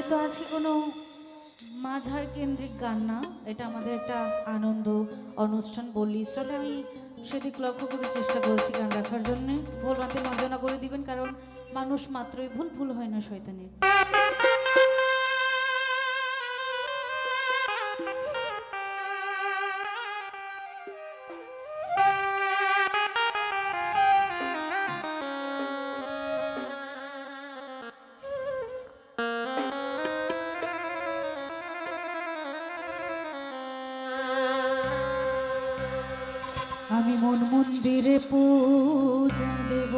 যেহেতু আজকে কোনো মাঝার কেন্দ্রিক গান না, এটা আমাদের একটা আনন্দ অনুষ্ঠান বললি, তাহলে আমি সেদিক লক্ষ্য করে চেষ্টা করছি গান রাখার জন্য। ভুল বাতে মার্জনা করে দিবেন, কারণ মানুষ মাত্রই ভুল, ভুল হয় না শয়তানের। আমি মন মন্দিরে পূজা দেব,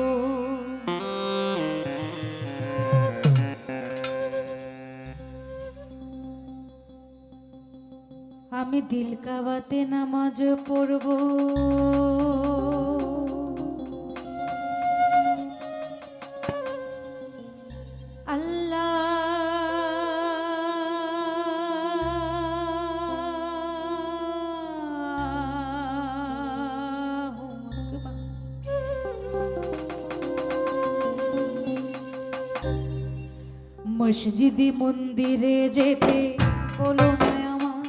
আমি দিল কাবাতে নামাজ পড়ব, মসজিদি মন্দিরে যেতে বলো না আমার,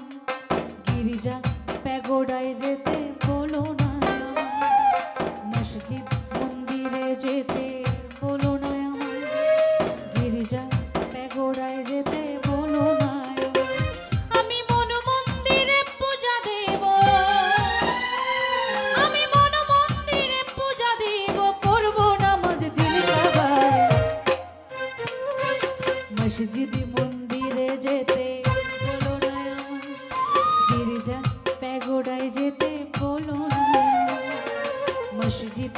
গির্জা প্যাগোডায় যেতে বলো না আমার, মসজিদ মন্দিরে যেতে বলো না আমার, গির্জা প্যাগোডায় যেতে বলো না আমার। আমি মন মন্দিরে পূজা দেব, আমি মন মন্দিরে পূজা দেব, করব নামাজ দিল কাবায়। মসজিদি মন্দিরে যেতে বলো না আমার, গির্জা প্যাগোডায় যেতে বলো না, মসজিদ